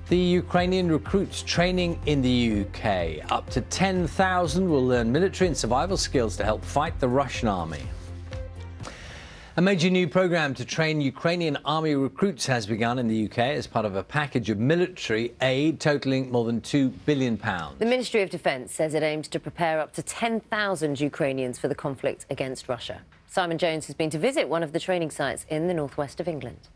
The Ukrainian recruits training in the UK. Up to 10,000 will learn military and survival skills to help fight the Russian army. A major new programme to train Ukrainian army recruits has begun in the UK as part of a package of military aid totalling more than £2 billion. The Ministry of Defence says it aims to prepare up to 10,000 Ukrainians for the conflict against Russia. Simon Jones has been to visit one of the training sites in the northwest of England.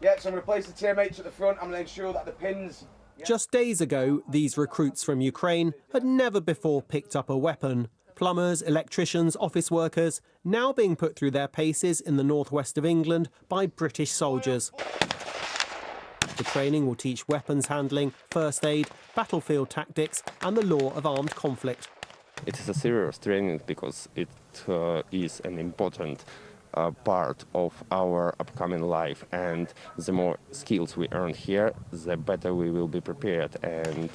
Yeah, so I'm going to place the TMH at the front. I'm going to ensure that the pins... Just days ago, these recruits from Ukraine had never before picked up a weapon. Plumbers, electricians, office workers, now being put through their paces in the northwest of England by British soldiers. The training will teach weapons handling, first aid, battlefield tactics and the law of armed conflict. It is a serious training because it is an important part of our upcoming life, and the more skills we earn here, the better we will be prepared. And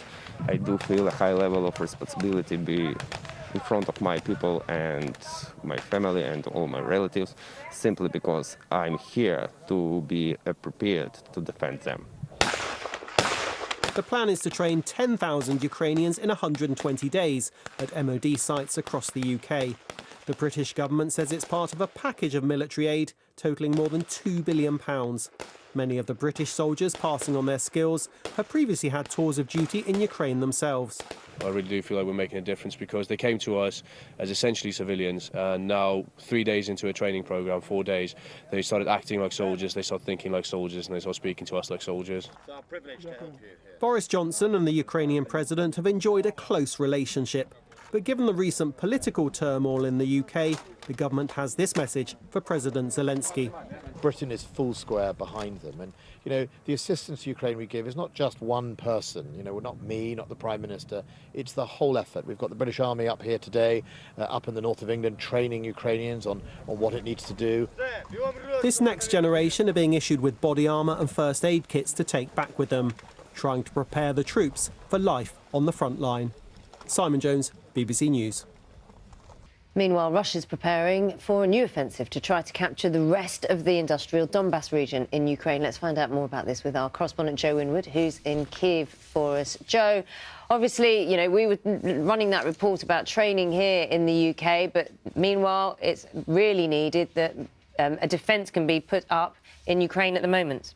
I do feel a high level of responsibility in front of my people and my family and all my relatives, simply because I'm here to be prepared to defend them. The plan is to train 10,000 Ukrainians in 120 days at MOD sites across the UK. The British government says it's part of a package of military aid totalling more than £2 billion. Many of the British soldiers passing on their skills have previously had tours of duty in Ukraine themselves. I really do feel like we're making a difference because they came to us as essentially civilians, and now 3 days into a training programme, 4 days, they started acting like soldiers, they started thinking like soldiers, and they started speaking to us like soldiers. It's our privilege to help you here. Boris Johnson and the Ukrainian president have enjoyed a close relationship. But given the recent political turmoil in the UK, the government has this message for President Zelensky. Britain is full square behind them. And, you know, the assistance to Ukraine we give is not just one person. You know, we're not me, not the Prime Minister. It's the whole effort. We've got the British Army up here today, up in the north of England, training Ukrainians on what it needs to do. This next generation are being issued with body armour and first aid kits to take back with them, trying to prepare the troops for life on the front line. Simon Jones, BBC News. Meanwhile, Russia's preparing for a new offensive to try to capture the rest of the industrial Donbas region in Ukraine. Let's find out more about this with our correspondent Joe Winwood, who's in Kyiv for us. Joe, obviously, you know, we were running that report about training here in the UK, but meanwhile, it's really needed that a defence can be put up in Ukraine at the moment.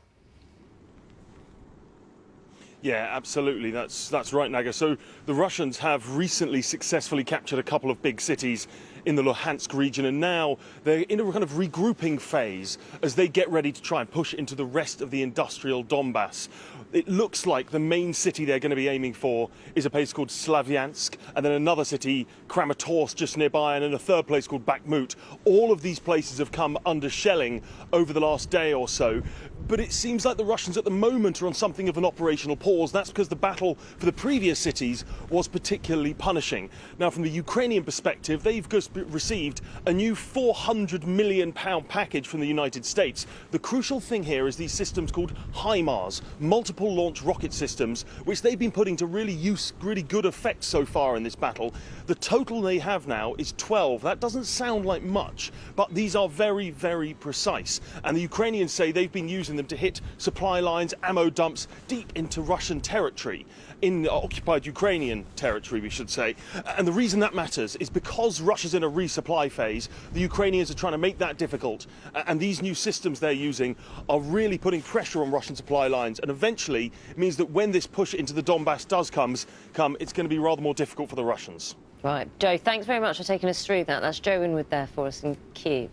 Yeah, absolutely. That's right, Naga. So the Russians have recently successfully captured a couple of big cities in the Luhansk region, and now they're in a kind of regrouping phase as they get ready to try and push into the rest of the industrial Donbas. It looks like the main city they're going to be aiming for is a place called Slavyansk, and then another city, Kramatorsk, just nearby, and then a third place called Bakhmut. All of these places have come under shelling over the last day or so. But it seems like the Russians at the moment are on something of an operational pause. That's because the battle for the previous cities was particularly punishing. Now, from the Ukrainian perspective, they've just received a new £400 million package from the United States. The crucial thing here is these systems called HIMARS, multiple launch rocket systems, which they've been putting to really good effect so far in this battle. The total they have now is 12. That doesn't sound like much, but these are very, very precise. And the Ukrainians say they've been using them to hit supply lines, ammo dumps deep into Russian territory, in occupied Ukrainian territory, we should say. And the reason that matters is because Russia's in a resupply phase, the Ukrainians are trying to make that difficult. And these new systems they're using are really putting pressure on Russian supply lines. And eventually it means that when this push into the Donbass does come, it's going to be rather more difficult for the Russians. Right, Joe, thanks very much for taking us through that. That's Joe Winwood there for us in Kyiv.